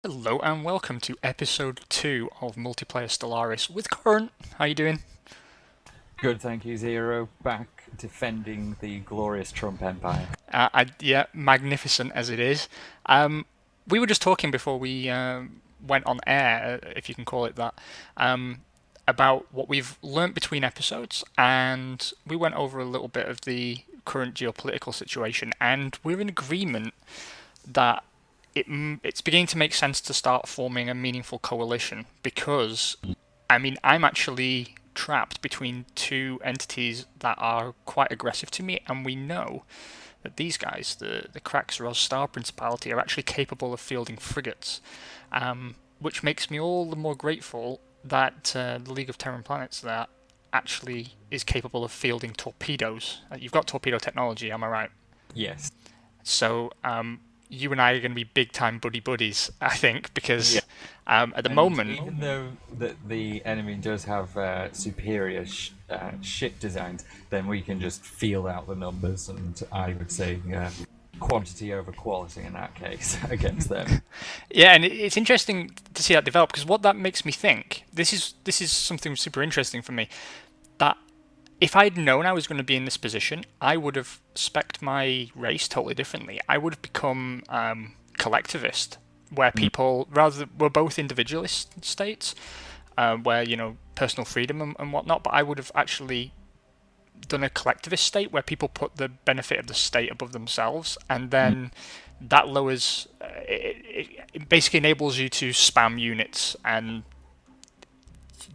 Hello and welcome to episode 2 of Multiplayer Stellaris with Corrant. How you doing? Good, thank you, Zero. Back defending the glorious Trump Empire. Yeah, magnificent as it is. We were just talking before we went on air, if you can call it that, about what we've learnt between episodes, and we went over a little bit of the current geopolitical situation, and we're in agreement that it's beginning to make sense to start forming a meaningful coalition because, I mean, I'm actually trapped between two entities that are quite aggressive to me, and we know that these guys, the Kraxros Star Principality, are actually capable of fielding frigates, which makes me all the more grateful that the League of Terran Planets that actually is capable of fielding torpedoes. You've got torpedo technology, am I right? Yes. So you and I are going to be big time buddy buddies, I think, Yeah. because at the And moment, even though the enemy does have superior ship designs, then we can just feel out the numbers, and I would say quantity over quality in that case against them. yeah, and it's interesting to see that develop because what that makes me think, this is something super interesting for me, that if I'd known I was going to be in this position, I would have spec'd my race totally differently. I would have become collectivist, where people rather were both individualist states, where personal freedom and whatnot. But I would have actually done a collectivist state where people put the benefit of the state above themselves, and then that lowers. It basically enables you to spam units and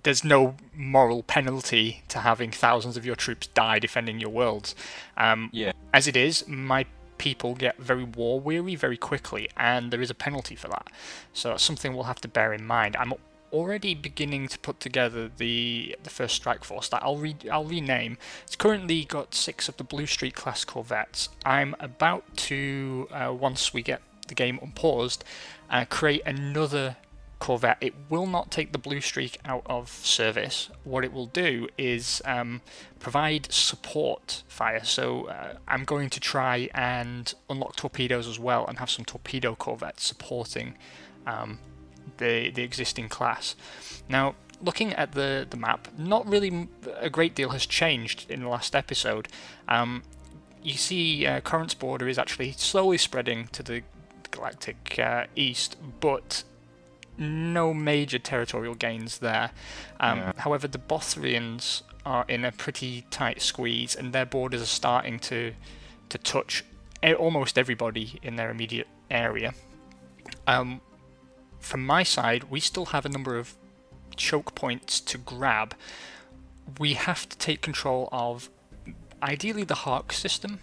there's no moral penalty to having thousands of your troops die defending your worlds. Yeah. As it is, my people get very war weary very quickly, and there is a penalty for that. So that's something we'll have to bear in mind. I'm already beginning to put together the first strike force that I'll rename. It's currently got 6 of the Blue Streak class corvettes. I'm about to once we get the game unpaused, create another corvette. It will not take the Blue Streak out of service. What it will do is provide support fire. So I'm going to try and unlock torpedoes as well and have some torpedo corvettes supporting the existing class. Now, looking at the map, not really a great deal has changed in the last episode. You see Corrant's border is actually slowly spreading to the galactic east, but no major territorial gains there. However, the Bothrians are in a pretty tight squeeze, and their borders are starting to touch almost everybody in their immediate area. From my side, we still have a number of choke points to grab. We have to take control of, ideally, the Hark system,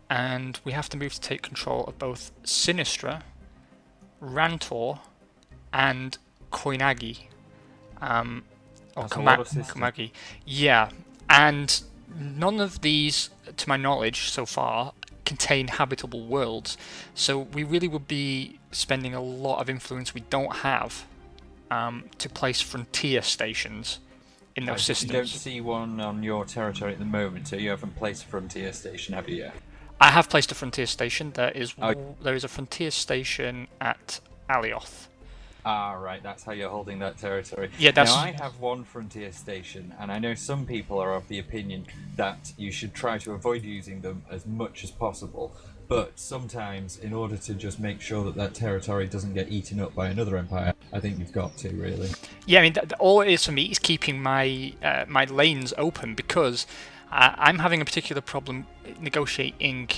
and we have to move to take control of both Sinistra, Rantor, and Koinagi, or Komagi. Yeah, and none of these, to my knowledge so far, contain habitable worlds. So we really would be spending a lot of influence we don't have to place frontier stations in those systems. You don't see one on your territory at the moment, so you haven't placed a frontier station, have you yet? I have placed a frontier station. There is a frontier station at Alioth. Ah, right, that's how you're holding that territory. Yeah, that's... Now, I have one frontier station, and I know some people are of the opinion that you should try to avoid using them as much as possible, but sometimes, in order to just make sure that that territory doesn't get eaten up by another empire, I think you've got to, really. Yeah, I mean, all it is for me is keeping my my lanes open, because I'm having a particular problem negotiating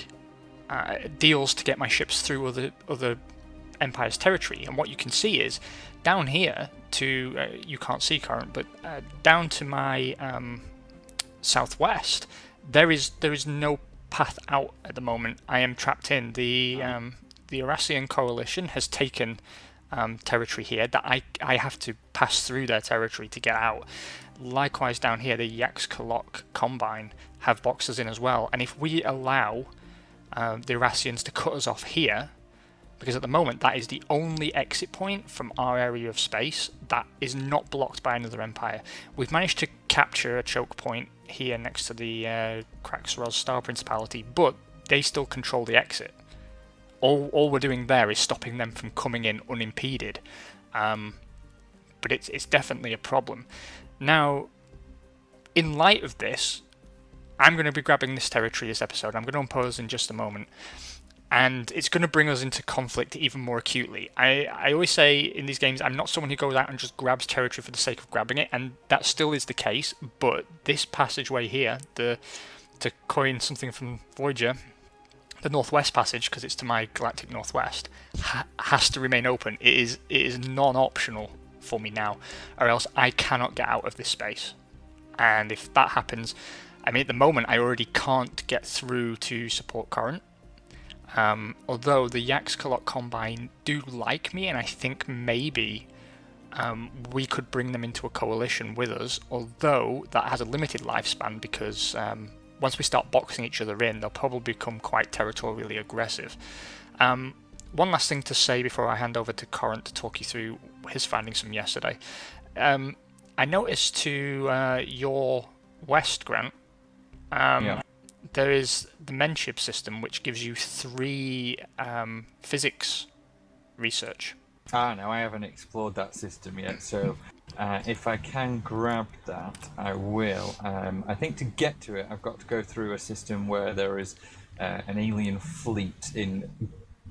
deals to get my ships through other Empire's territory. And what you can see is down here to you can't see Corrant, but down to my southwest, there is no path out at the moment. I am trapped in. The Eurasian coalition has taken territory here that I have to pass through their territory to get out. Likewise, down here, the Yax-Kalok Combine have boxes in as well. And if we allow the Eurasians to cut us off here, because at the moment that is the only exit point from our area of space that is not blocked by another empire. We've managed to capture a choke point here next to the Kraxros Star Principality, but they still control the exit. all we're doing there is stopping them from coming in unimpeded. But it's definitely a problem. Now, in light of this, I'm going to be grabbing this territory this episode. I'm going to unpause in just a moment. And it's going to bring us into conflict even more acutely. I always say in these games, I'm not someone who goes out and just grabs territory for the sake of grabbing it, and that still is the case. But this passageway here, to coin something from Voyager, the Northwest Passage, because it's to my galactic northwest, has to remain open. It is non-optional for me now, or else I cannot get out of this space. And if that happens, I mean, at the moment, I already can't get through to support Corrant. Although the Yaxkalot Combine do like me, and I think maybe we could bring them into a coalition with us, although that has a limited lifespan because once we start boxing each other in, they'll probably become quite territorially aggressive. One last thing to say before I hand over to Corrant to talk you through his findings from yesterday. I noticed to your west, Grant, there is the Menship system, which gives you 3 physics research. No, I haven't explored that system yet, so if I can grab that, I will. I think to get to it, I've got to go through a system where there is an alien fleet in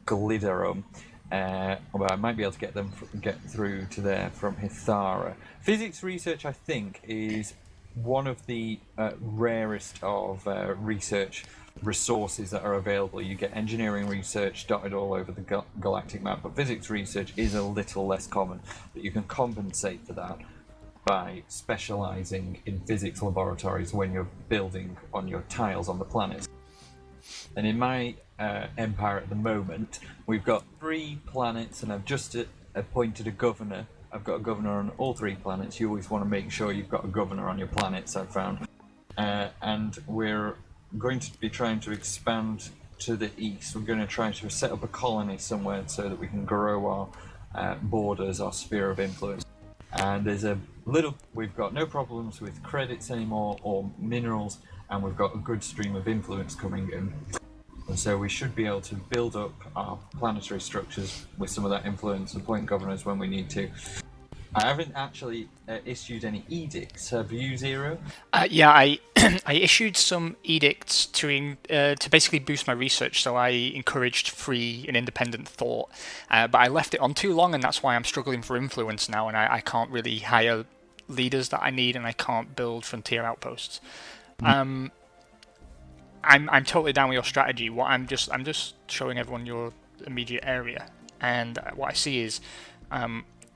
Gliderum. Well, I might be able to get through to there from Hithara. Physics research, I think, is one of the rarest of research resources that are available. You get engineering research dotted all over the galactic map, but physics research is a little less common. But you can compensate for that by specializing in physics laboratories when you're building on your tiles on the planets. And in my empire at the moment, we've got 3 planets, and I've just appointed a governor. I've got a governor on all 3 planets. You always want to make sure you've got a governor on your planets, I've found. And we're going to be trying to expand to the east. We're going to try to set up a colony somewhere so that we can grow our borders, our sphere of influence. And we've got no problems with credits anymore or minerals, and we've got a good stream of influence coming in. And so we should be able to build up our planetary structures with some of that influence, appoint governors when we need to. I haven't actually issued any edicts. Have you, Zero? Yeah, I I issued some edicts to basically boost my research, so I encouraged free and independent thought. But I left it on too long, and that's why I'm struggling for influence now, and I can't really hire leaders that I need, and I can't build frontier outposts. I'm totally down with your strategy. I'm just showing everyone your immediate area, and what I see is,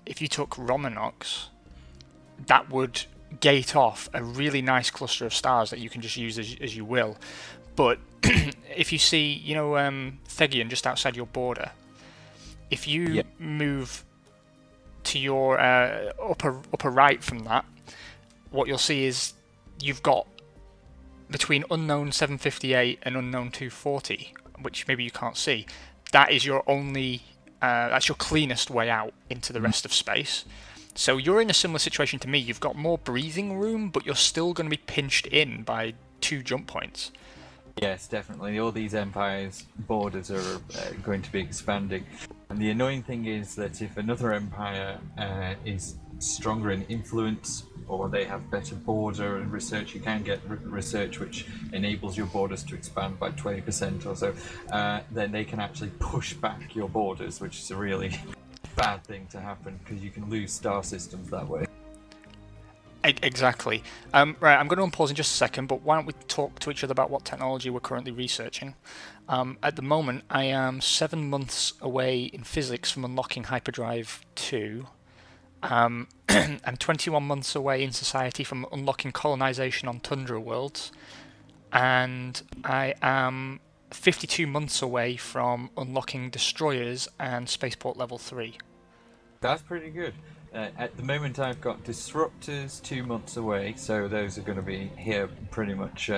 if you took Romanox, that would gate off a really nice cluster of stars that you can just use as you will. But if you see, Thegian just outside your border, if you move to your upper right from that, what you'll see is you've got between unknown 758 and unknown 240, which maybe you can't see. That is your only that's your cleanest way out into the rest of space. So you're in a similar situation to me. You've got more breathing room, but you're still going to be pinched in by 2 jump points. Yes, definitely. All these empires' borders are going to be expanding. And the annoying thing is that if another empire is stronger in influence, or they have better border and research, you can get research which enables your borders to expand by 20% or so, then they can actually push back your borders, which is a really bad thing to happen, because you can lose star systems that way. Exactly. Right, I'm going to unpause in just a second, but why don't we talk to each other about what technology we're currently researching. At the moment, I am 7 months away in physics from unlocking Hyperdrive 2. I'm 21 months away in society from unlocking colonization on Tundra worlds, and I am 52 months away from unlocking destroyers and spaceport level 3. That's pretty good. At the moment, I've got disruptors 2 months away, so those are going to be here pretty much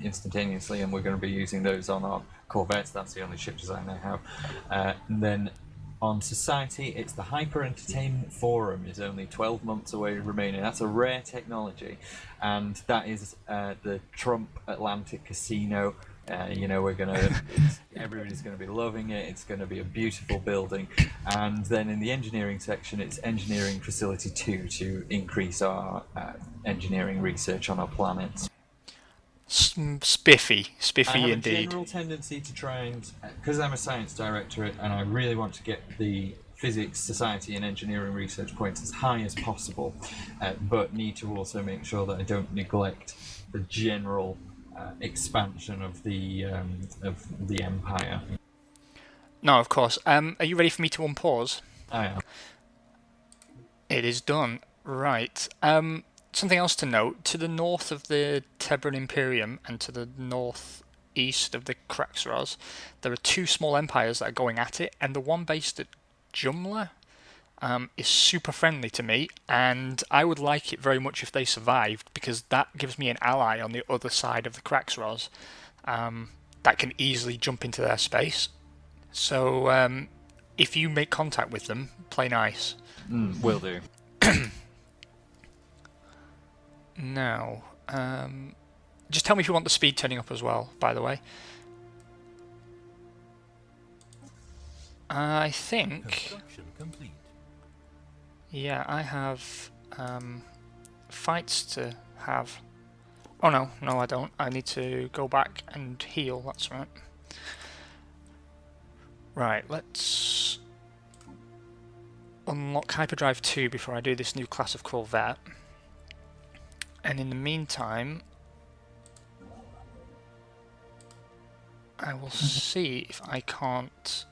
instantaneously, and we're going to be using those on our corvettes. That's the only ship design I have. And then on society, it's the Hyper Entertainment Forum is only 12 months away remaining. That's a rare technology, and that is the Trump Atlantic Casino. We're everybody's gonna be loving it. It's gonna be a beautiful building. And then in the engineering section, it's engineering facility 2 to increase our engineering research on our planets. Spiffy I have indeed. a general tendency to try and, because I'm a science directorate and I really want to get the physics, society, and engineering research points as high as possible, but need to also make sure that I don't neglect the general expansion of the empire. No, of course. Are you ready for me to unpause? I am. It is done. Right. Something else to note: to the north of the Tebran Imperium and to the northeast of the Kraxros, there are two small empires that are going at it, and the one based at Jumla is super friendly to me, and I would like it very much if they survived, because that gives me an ally on the other side of the Kraxros that can easily jump into their space. So if you make contact with them, play nice. Will do. Now, just tell me if you want the speed turning up as well, by the way. I think... Construction complete. Yeah, I have fights to have. Oh no, I don't. I need to go back and heal, that's right. Right, let's unlock Hyperdrive 2 before I do this new class of Corvette. And in the meantime, I will see if I can't...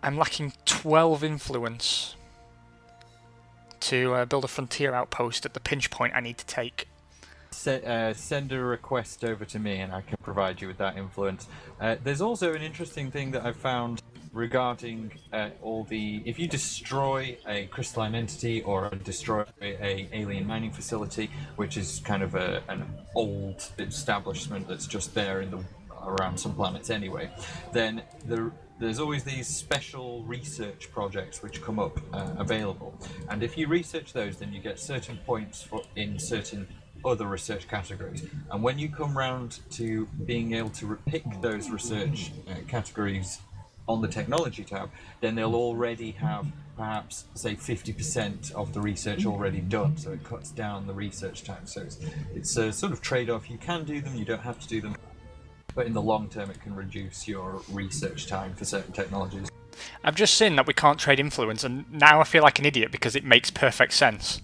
I'm lacking 12 influence to build a frontier outpost at the pinch point I need to take. Send a request over to me and I can provide you with that influence. There's also an interesting thing that I've found regarding if you destroy a crystalline entity or destroy a alien mining facility, which is kind of an old establishment that's just there around some planets anyway, then there's always these special research projects which come up available, and if you research those, then you get certain points in certain other research categories. And when you come round to being able to pick those research categories on the technology tab, then they'll already have perhaps, say, 50% of the research already done, so it cuts down the research time. So it's a sort of trade-off. You can do them, you don't have to do them, but in the long term it can reduce your research time for certain technologies. I've just seen that we can't trade influence, and now I feel like an idiot because it makes perfect sense.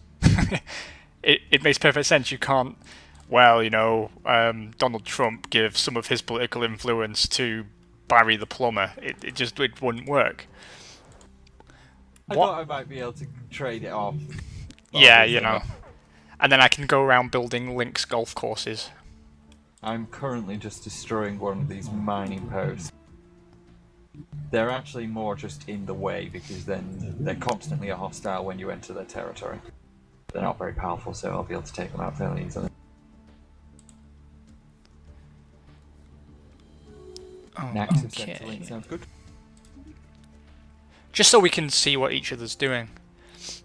It makes perfect sense. You can't, Donald Trump gives some of his political influence to Barry the plumber. It wouldn't work. I thought I might be able to trade it off. Yeah, and then I can go around building Link's golf courses. I'm currently just destroying one of these mining posts. They're actually more just in the way because then they're constantly a hostile when you enter their territory. They're not very powerful, so I'll be able to take them out fairly easily. Active sector link sounds good. Just so we can see what each other's doing.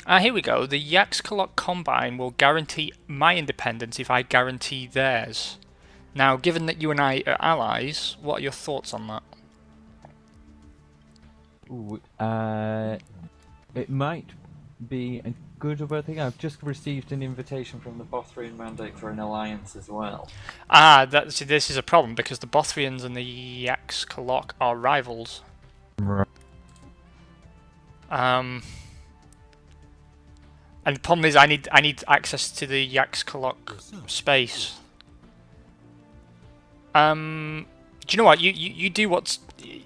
Here we go. The Yaxkalok Combine will guarantee my independence if I guarantee theirs. Now, given that you and I are allies, what are your thoughts on that? Ooh, it might be a good of a thing. I've just received an invitation from the Bothrian mandate for an alliance as well. See, this is a problem because the Bothrians and the Yaxkalok are rivals. Right. And the problem is I need access to the Yaxkalok space. Do you know what? You do what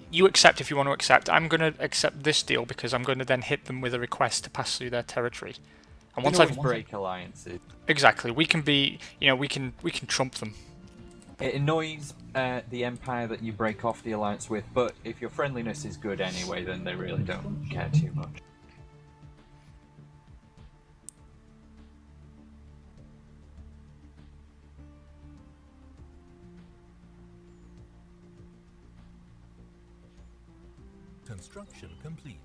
you accept if you want to accept. I'm going to accept this deal because I'm going to then hit them with a request to pass through their territory. And once I've break alliances. Exactly, we can be, we can trump them. It annoys the empire that you break off the alliance with, but if your friendliness is good anyway, then they really don't care too much. Construction complete.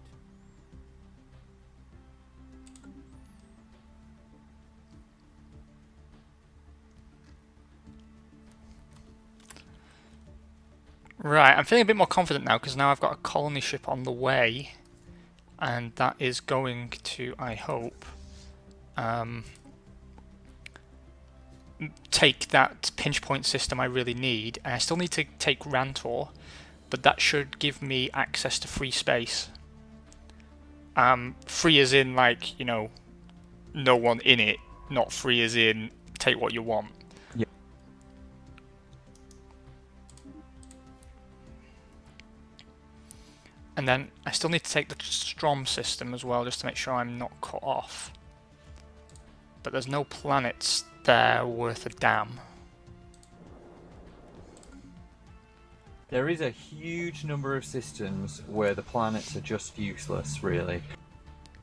Right, I'm feeling a bit more confident now because now I've got a colony ship on the way, and that is going to, I hope, take that pinch point system I really need. And I still need to take Rantor, but that should give me access to free space. Free as in, like, you know, no one in it, not free as in take what you want. Yeah. And then I still need to take the Strom system as well, just to make sure I'm not cut off. But there's no planets there worth a damn. There is a huge number of systems where the planets are just useless, really.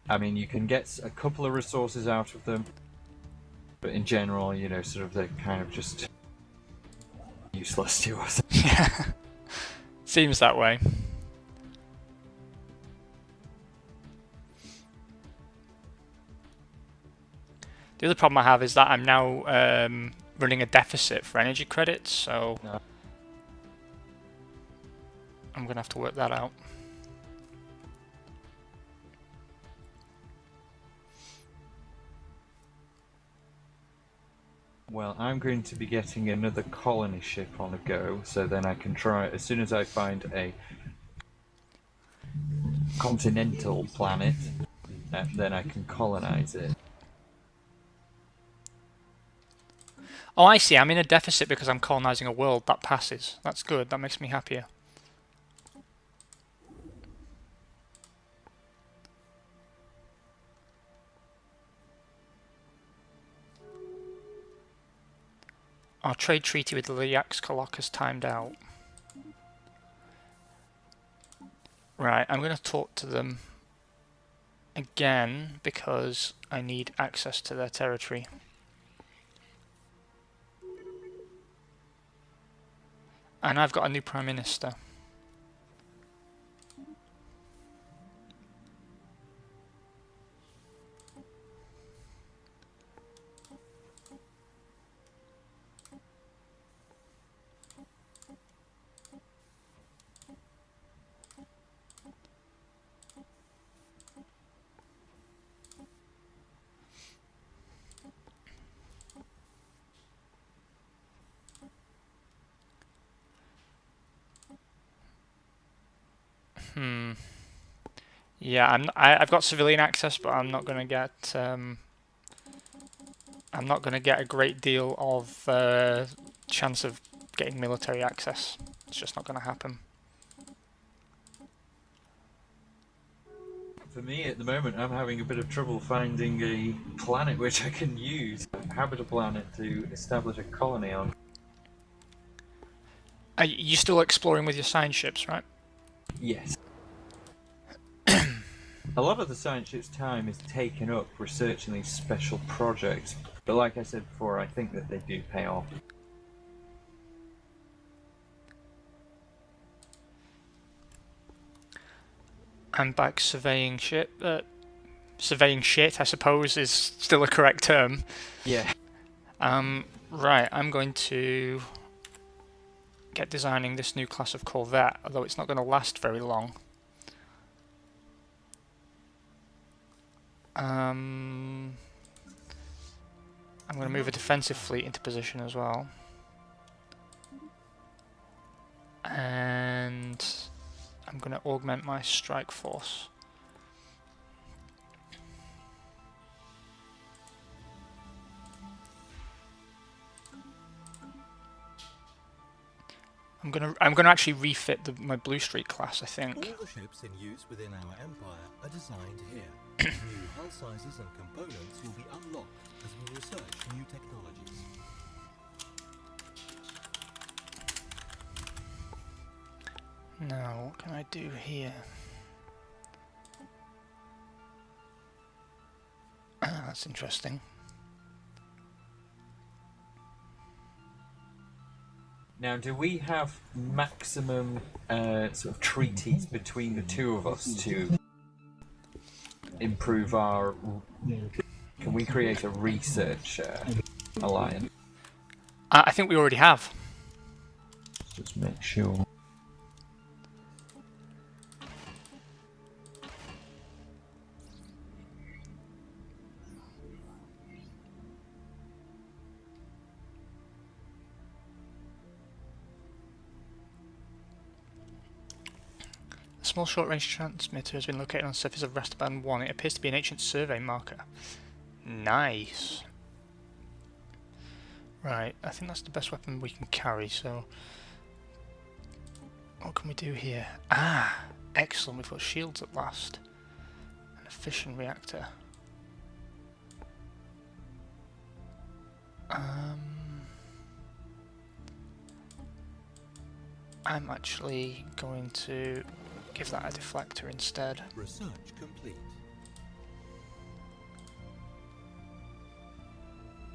I mean, you can get a couple of resources out of them, but in general, you know, sort of they're kind of just useless to us. Yeah, seems that way. The other problem I have is that I'm now running a deficit for energy credits, so No. I'm going to have to work that out. Well, I'm going to be getting another colony ship on a go, so then I can try, as soon as I find a continental planet, then I can colonize it. Oh, I see. I'm in a deficit because I'm colonizing a world. That passes. That's good. That makes me happier. Our trade treaty with the Yaxkalok has timed out. Right, I'm going to talk to them again because I need access to their territory. And I've got a new Prime Minister. Yeah, I've got civilian access, but I'm not gonna get a great deal of chance of getting military access. It's just not gonna happen. For me, at the moment, I'm having a bit of trouble finding a planet which I can use, a habitable planet to establish a colony on. Are you still exploring with your science ships, right? Yes. A lot of the science ship's time is taken up researching these special projects, but like I said before, I think that they do pay off. I'm back surveying ship. Surveying shit, I suppose, is still a correct term. Yeah. Right, I'm going to get designing this new class of corvette, although it's not going to last very long. I'm going to move a defensive fleet into position as well. And I'm going to augment my strike force. I'm gonna actually refit my Blue Streak class, I think. All the ships in use within our empire are designed here. New hull sizes and components will be unlocked as we research new technologies. Now, what can I do here? That's interesting. Now, do we have maximum sort of treaties between the two of us to improve our... Can we create a research alliance? I think we already have. Just make sure. small short-range transmitter has been located on the surface of Raster Band 1. It appears to be an ancient survey marker. Nice. Right, I think that's the best weapon we can carry, so... What can we do here? Ah! Excellent, we've got shields at last. And a fission reactor. I'm actually going to give that a deflector instead. Research complete.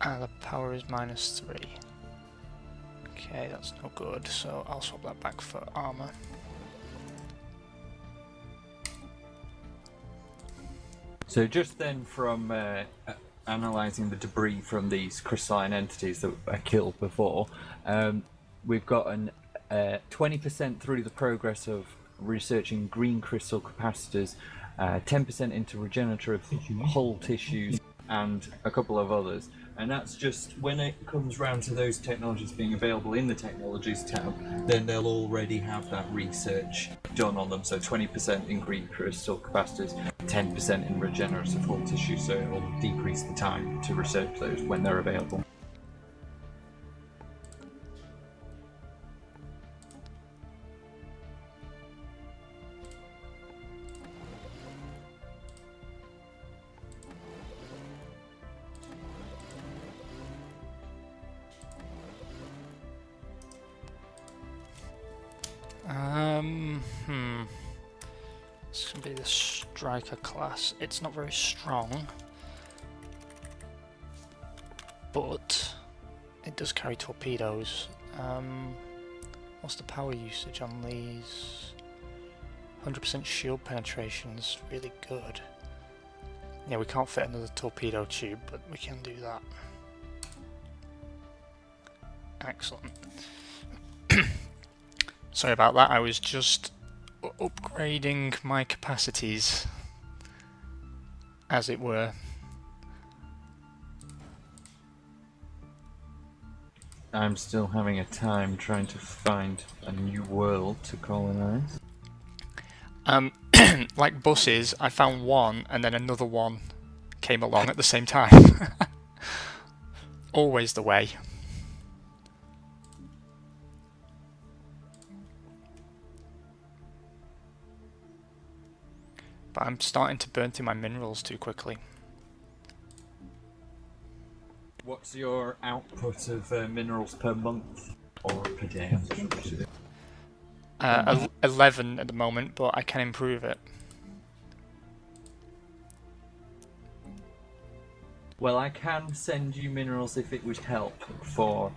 The power is -3. Okay, that's no good, so I'll swap that back for armor. So just then from analysing the debris from these crystalline entities that I killed before, we've got an 20% through the progress of researching green crystal capacitors, 10% into regenerative hull tissues, and a couple of others. And that's just when it comes round to those technologies being available in the technologies tab, then they'll already have that research done on them. So 20% in green crystal capacitors, 10% in regenerative hull tissue, so it will decrease the time to research those when they're available. This is going to be the striker class. It's not very strong, but it does carry torpedoes. What's the power usage on these? 100% shield penetration is really good. Yeah, we can't fit another torpedo tube, but we can do that. Excellent. Sorry about that, I was just upgrading my capacities, as it were. I'm still having a time trying to find a new world to colonize. Like buses, I found one and then another one came along at the same time. Always the way. But I'm starting to burn through my minerals too quickly. What's your output of minerals per month or per day? 11 at the moment, but I can improve it. Well, I can send you minerals if it would help for...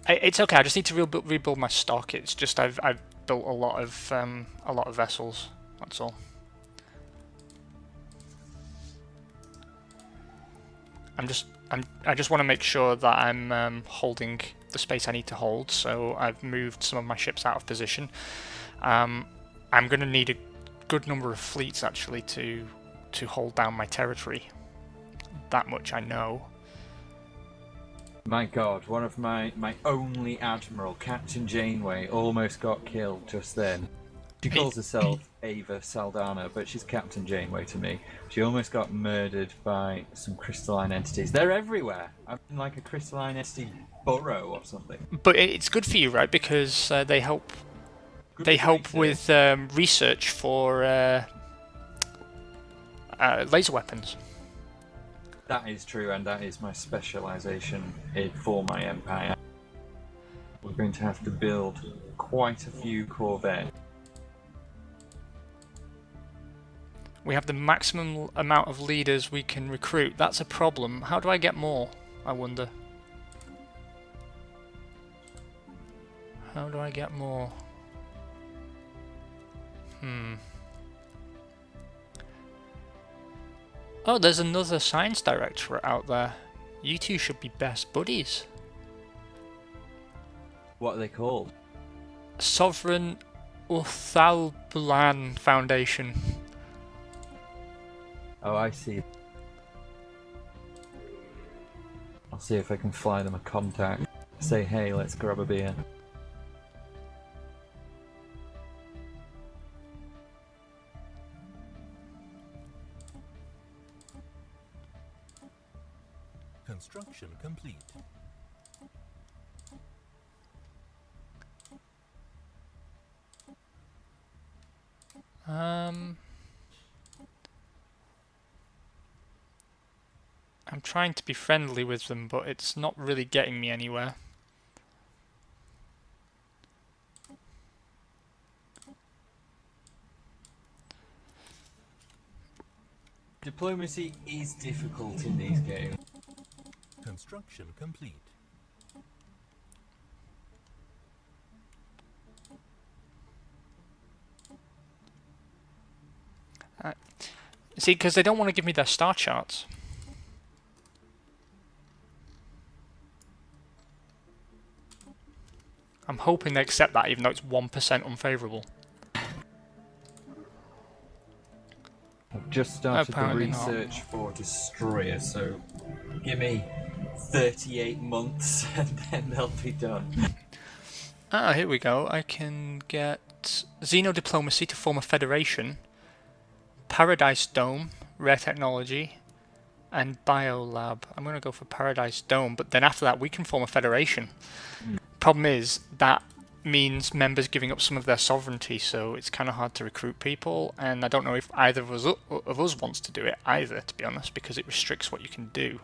It's okay, I just need to rebuild my stock. It's just I've built a lot of vessels, that's all. I just want to make sure that I'm holding the space I need to hold, so I've moved some of my ships out of position. I'm going to need a good number of fleets actually to hold down my territory. That much I know. My god, one of my only admiral, Captain Janeway, almost got killed just then. She calls herself Ava Saldana, but she's Captain Janeway to me. She almost got murdered by some crystalline entities. They're everywhere. I'm in like a crystalline entity burrow or something. But it's good for you, right? Because they help. They help with research for laser weapons. That is true, and that is my specialisation for my empire. We're going to have to build quite a few corvettes. We have the maximum amount of leaders we can recruit. That's a problem. How do I get more, I wonder? How do I get more? Oh, there's another science directorate out there. You two should be best buddies. What are they called? Sovereign Uthalbulan Foundation. Oh, I see. I'll see if I can fly them a contact. Say, hey, let's grab a beer. Construction complete. I'm trying to be friendly with them, but it's not really getting me anywhere. Diplomacy is difficult in these games. Construction complete. See, because they don't want to give me their star charts. I'm hoping they accept that, even though it's 1% unfavourable. I've just started Apparently the not. research for Destroyer, so give me 38 months and then they'll be done. Ah, here we go. I can get Xenodiplomacy to form a federation, Paradise Dome, rare technology, and Biolab. I'm going to go for Paradise Dome, but then after that we can form a federation. Problem is, that means members giving up some of their sovereignty, so it's kind of hard to recruit people, and I don't know if either of us wants to do it either, to be honest, because it restricts what you can do.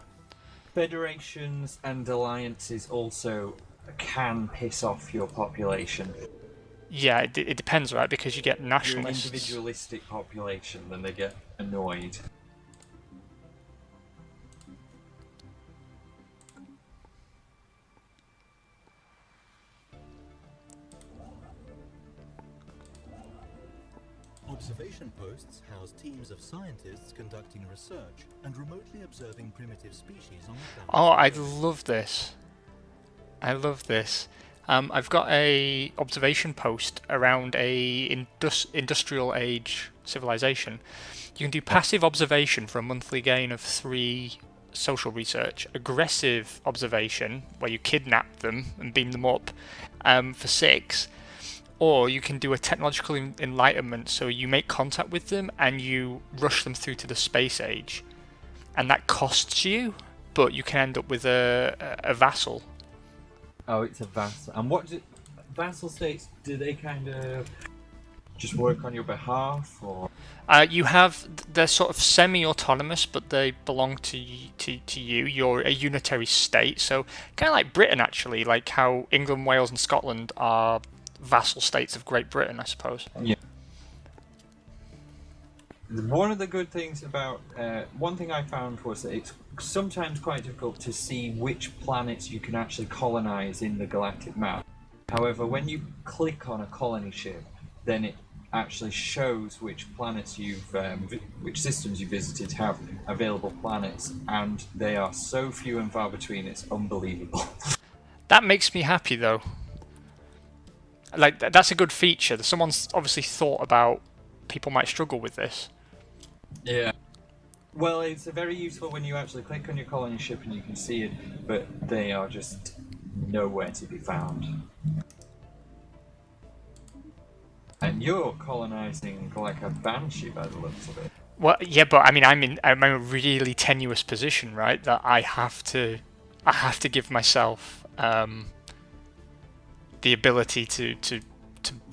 Federations and alliances also can piss off your population. Yeah, it depends, right? Because you get If you're an nationalists. individualistic population, then they get annoyed. Observation posts house teams of scientists conducting research and remotely observing primitive species on the planet. Oh, I love this. I love this. I've got a observation post around a industrial age civilization. You can do passive observation for a monthly gain of 3 social research, aggressive observation where you kidnap them and beam them up for 6, or you can do a technological enlightenment, so you make contact with them and you rush them through to the space age, and that costs you, but you can end up with a vassal. Oh, it's a vassal. And what do vassal states, do they kind of just work on your behalf, or? They're sort of semi-autonomous, but they belong to you. You're a unitary state, so kind of like Britain, actually, like how England, Wales, and Scotland are vassal states of Great Britain, I suppose. Yeah. One of the good things about one thing I found was that it's sometimes quite difficult to see which planets you can actually colonize in the galactic map. However, when you click on a colony ship, then it actually shows which planets which systems you visited have available planets, and they are so few and far between. It's unbelievable. That makes me happy, though. Like, that's a good feature. Someone's obviously thought about people might struggle with this. Yeah. Well, it's very useful when you actually click on your colony ship and you can see it, but they are just nowhere to be found. And you're colonizing like a banshee by the looks of it. Well, yeah, but I mean, I'm in a really tenuous position, right? That I have to give myself the ability to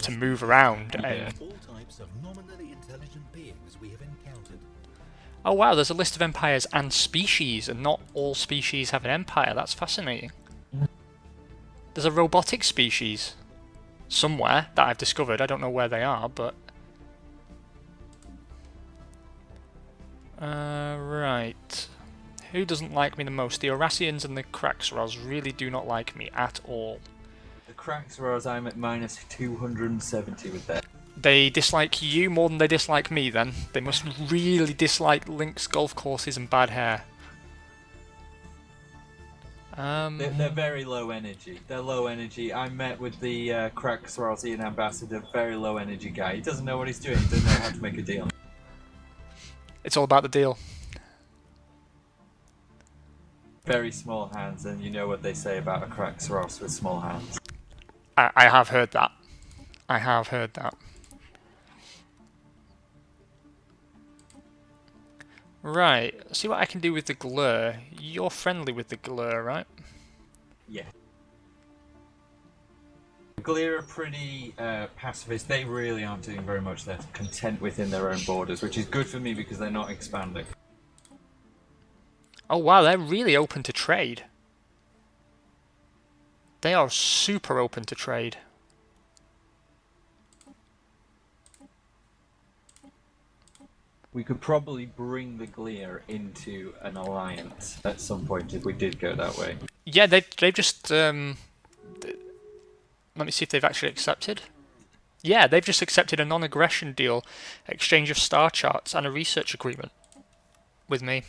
move around. Yeah. All types of nominally intelligent beings we have encountered. Oh wow, there's a list of empires and species, and not all species have an empire. That's fascinating. There's a robotic species somewhere that I've discovered. I don't know where they are, but right. Who doesn't like me the most? The Orasians and the Kraxros really do not like me at all. The cracks, whereas I'm at minus 270 with that. They dislike you more than they dislike me, then. They must really dislike links, golf courses, and bad hair. They're very low energy. They're low energy. I met with the Kraxrosian ambassador, very low energy guy. He doesn't know what he's doing. He doesn't know how to make a deal. It's all about the deal. Very small hands, and you know what they say about a Kraxros with small hands. I have heard that. I have heard that. Right, see what I can do with the Glur. You're friendly with the Glur, right? Yeah. Gleer are pretty pacifist. They really aren't doing very much. They're content within their own borders, which is good for me because they're not expanding. Oh wow, they're really open to trade. They are super open to trade. We could probably bring the Gleer into an alliance at some point if we did go that way. Yeah, they've just let me see if they've actually accepted. Yeah, they've just accepted a non-aggression deal, exchange of star charts, and a research agreement with me.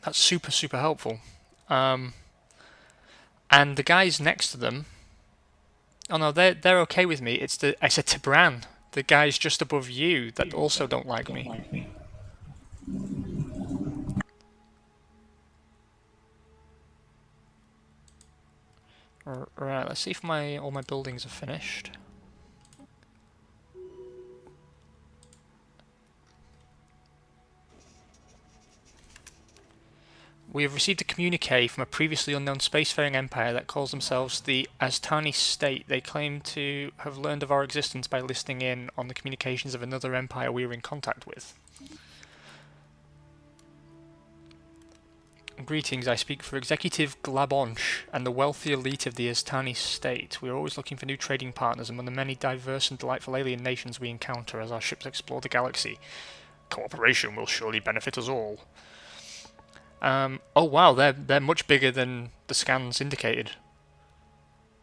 That's super, super helpful. And the guys next to them, oh no, they're okay with me. It's a Tibran, the guys just above you, that also don't like me. Right, let's see if all my buildings are finished. We have received a communique from a previously unknown spacefaring empire that calls themselves the Aztani State. They claim to have learned of our existence by listening in on the communications of another empire we are in contact with. Greetings, I speak for Executive Glabonche and the wealthy elite of the Aztani State. We are always looking for new trading partners among the many diverse and delightful alien nations we encounter as our ships explore the galaxy. Cooperation will surely benefit us all. Oh wow, they're much bigger than the scans indicated.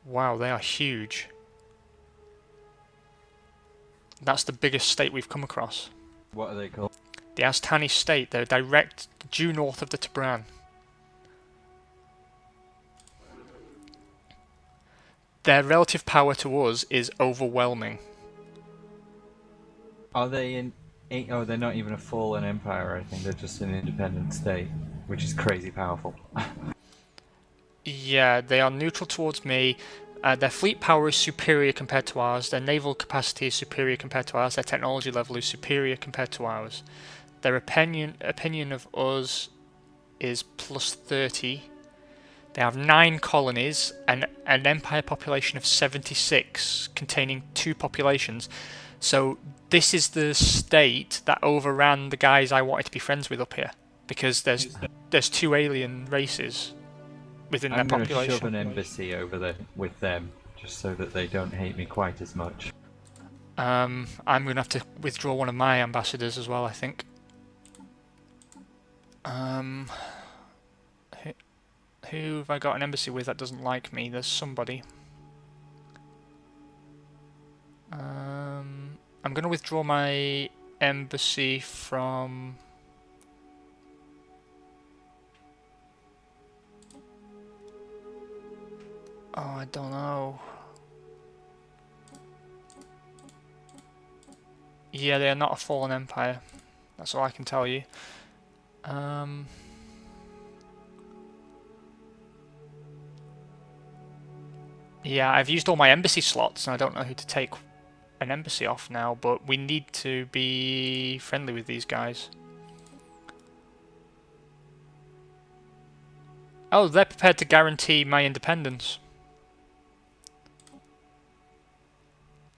Wow, they are huge. That's the biggest state we've come across. What are they called? The Aztani State. They're direct due north of the Tibran. Their relative power to us is overwhelming. Are they in? Oh, they're not even a fallen empire. I think they're just an independent state, which is crazy powerful. Yeah, they are neutral towards me. Their fleet power is superior compared to ours. Their naval capacity is superior compared to ours. Their technology level is superior compared to ours. Their opinion of us is plus 30. They have 9 colonies and an empire population of 76, containing 2 populations. So this is the state that overran the guys I wanted to be friends with up here, because there's 2 alien races within their population. I'm going to shove an embassy over there with them, just so that they don't hate me quite as much. I'm going to have to withdraw one of my ambassadors as well, I think. Who have I got an embassy with that doesn't like me? There's somebody. I'm going to withdraw my embassy from... Oh, I don't know. Yeah, they are not a fallen empire. That's all I can tell you. Yeah, I've used all my embassy slots and I don't know who to take an embassy off now, but we need to be friendly with these guys. Oh, they're prepared to guarantee my independence.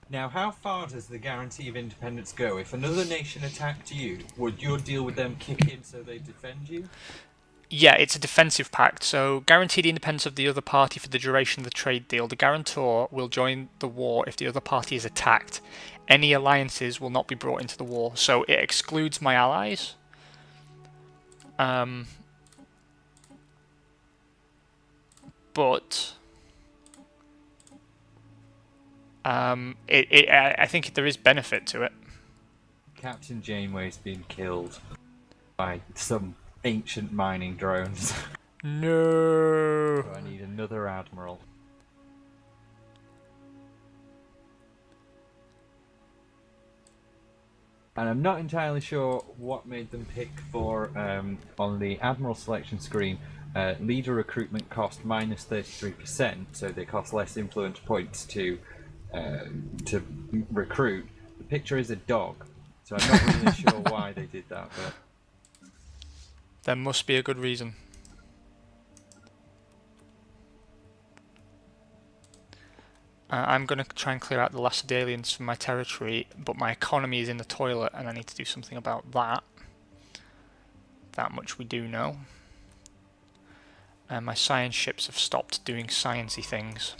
Now, how far does the guarantee of independence go? If another nation attacked you, would your deal with them kick in so they defend you? Yeah, it's a defensive pact, so guarantee the independence of the other party for the duration of the trade deal. The guarantor will join the war if the other party is attacked. Any alliances will not be brought into the war, so it excludes my allies. But I think there is benefit to it. Captain Janeway's been killed by some ancient mining drones. No. So I need another admiral. And I'm not entirely sure what made them pick for, on the admiral selection screen, leader recruitment cost minus 33%, so they cost less influence points to recruit. The picture is a dog, so I'm not really sure why they did that, but There must be a good reason. I'm going to try and clear out the last of the aliens from my territory, but my economy is in the toilet and I need to do something about that. That much we do know. And my science ships have stopped doing sciencey things.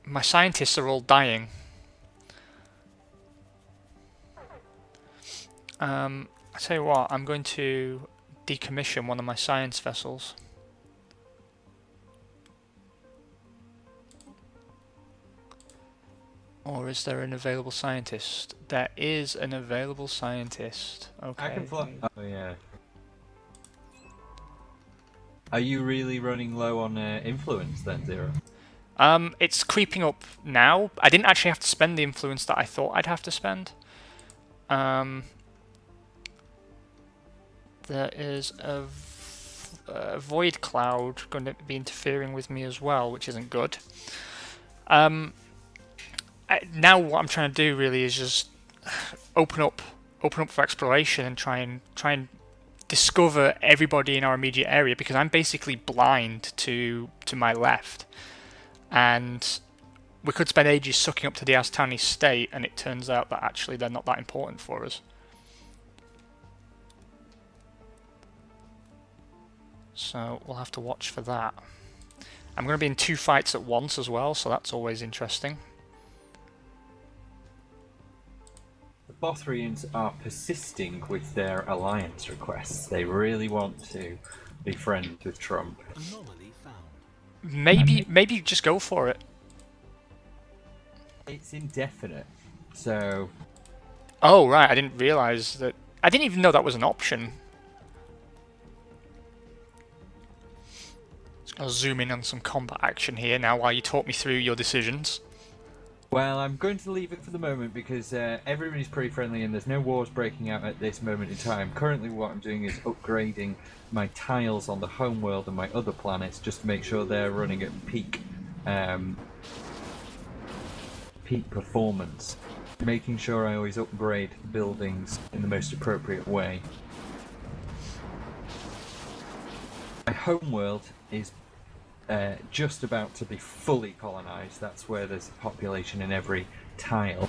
My scientists are all dying. I tell you what, I'm going to decommission one of my science vessels. Or is there an available scientist? There is an available scientist. Okay. I can fly. Oh yeah. Are you really running low on influence then, Zero? It's creeping up now. I didn't actually have to spend the influence that I thought I'd have to spend. There is a void cloud going to be interfering with me as well, which isn't good. Now what I'm trying to do really is just open up for exploration and try and discover everybody in our immediate area, because I'm basically blind to my left, and we could spend ages sucking up to the Aztani state, and it turns out that actually they're not that important for us. So we'll have to watch for that. I'm going to be in 2 fights at once as well, so that's always interesting. The Bothrians are persisting with their alliance requests. They really want to be friends with Trump. Anomaly found. Maybe just go for it. It's indefinite, so... Oh right, I didn't realise that. I didn't even know that was an option. I'll zoom in on some combat action here now while you talk me through your decisions. Well, I'm going to leave it for the moment because everybody's pretty friendly and there's no wars breaking out at this moment in time. Currently what I'm doing is upgrading my tiles on the homeworld and my other planets just to make sure they're running at peak performance. Making sure I always upgrade buildings in the most appropriate way. My homeworld is just about to be fully colonised. That's where there's a population in every tile.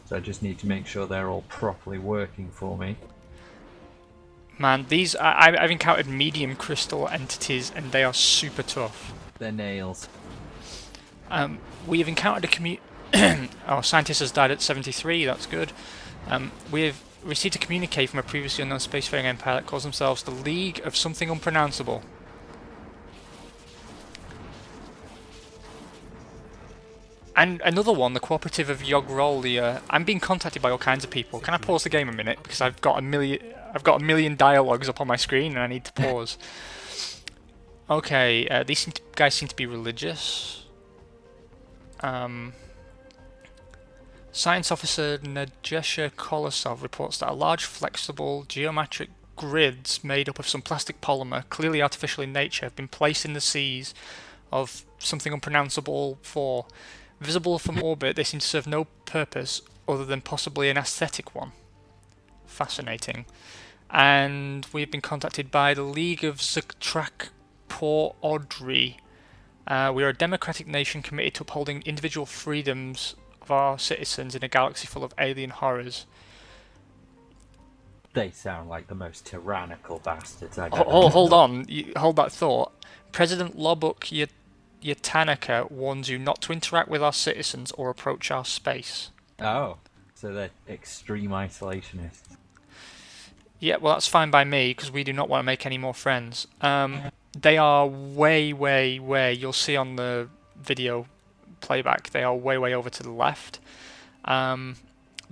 So I just need to make sure they're all properly working for me. Man, these I've encountered medium crystal entities and they are super tough. They're nails. We have encountered our scientist has died at 73, that's good. We have received a communique from a previously unknown spacefaring empire that calls themselves the League of Something Unpronounceable. And another one, the Cooperative of Yogrolia. I'm being contacted by all kinds of people. Can I pause the game a minute? Because I've got a million dialogues up on my screen and I need to pause. Okay, these guys seem to be religious. Science officer Najesha Kolosov reports that a large flexible geometric grids made up of some plastic polymer, clearly artificial in nature, have been placed in the seas of something unpronounceable 4. Visible from orbit, they seem to serve no purpose other than possibly an aesthetic one. Fascinating. And we have been contacted by the League of Zktrak Port Audrey. We are a democratic nation committed to upholding individual freedoms of our citizens in a galaxy full of alien horrors. They sound like the most tyrannical bastards I've Hold on, hold that thought. President Lobuk Yatanaka warns you not to interact with our citizens or approach our space. Oh, so they're extreme isolationists. Yeah, well that's fine by me, because we do not want to make any more friends. They are way, you'll see on the video playback, they are way over to the left. The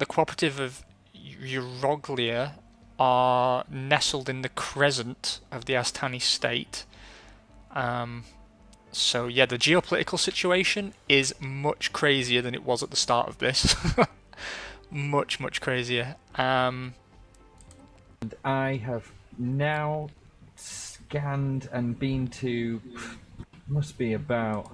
Cooperative of Euroglia are nestled in the crescent of the Aztani state. So yeah, the geopolitical situation is much crazier than it was at the start of this. much crazier. And I have now scanned and been to must be about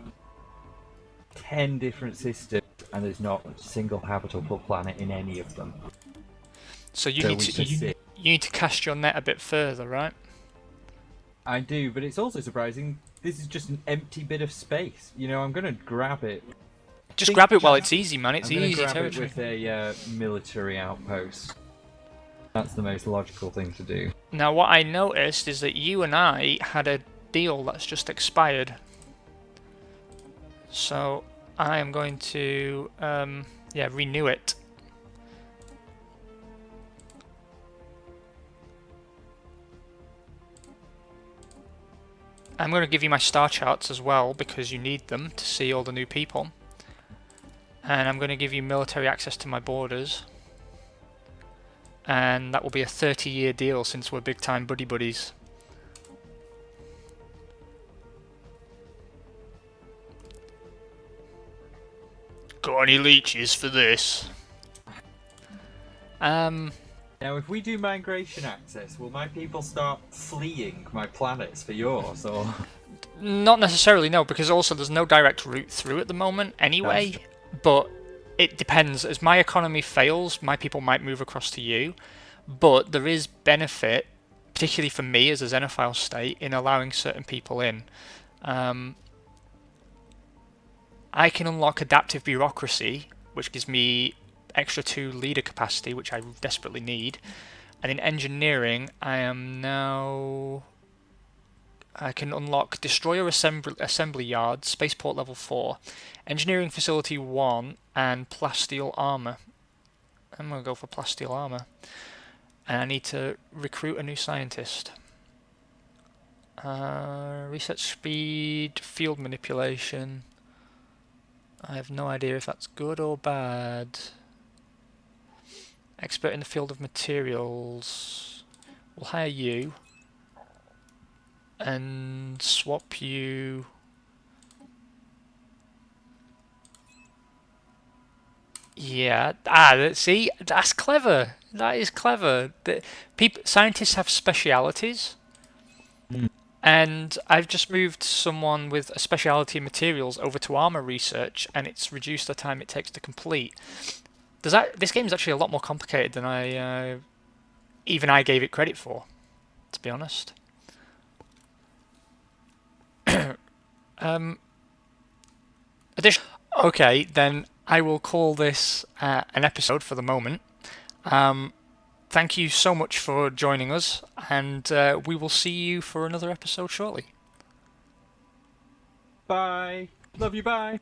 10 different systems, and there's not a single habitable planet in any of them. So you So need we to just sit. you need to cast your net a bit further, right? I do, but it's also surprising. This is just an empty bit of space. You know, I'm going to grab it. Just grab it while it's easy, man. It's I'm going to easy grab territory. it with a military outpost. That's the most logical thing to do. Now, what I noticed is that you and I had a deal that's just expired. So I am going to, renew it. I'm going to give you my star charts as well, because you need them to see all the new people. And I'm going to give you military access to my borders. And that will be a 30-year deal, since we're big-time buddy-buddies. Got any leeches for this? Now, if we do migration access, will my people start fleeing my planets for yours, or...? Not necessarily, no, because also there's no direct route through at the moment anyway. But it depends. As my economy fails, my people might move across to you. But there is benefit, particularly for me as a Xenophile state, in allowing certain people in. I can unlock adaptive bureaucracy, which gives me extra 2 leader capacity, which I desperately need. And in engineering, I can unlock destroyer assembly yard, spaceport level 4, engineering facility 1, and plasteel armor. I'm gonna go for plasteel armor, and I need to recruit a new scientist. Research speed, field manipulation. I have no idea if that's good or bad. Expert in the field of materials. We'll hire you. And swap you. Yeah. See, that's clever. That is clever. Scientists have specialities. And I've just moved someone with a speciality in materials over to armor research, and it's reduced the time it takes to complete. This game is actually a lot more complicated than I gave it credit for, to be honest. Okay, then I will call this an episode for the moment. Thank you so much for joining us, and we will see you for another episode shortly. Bye. Love you, bye.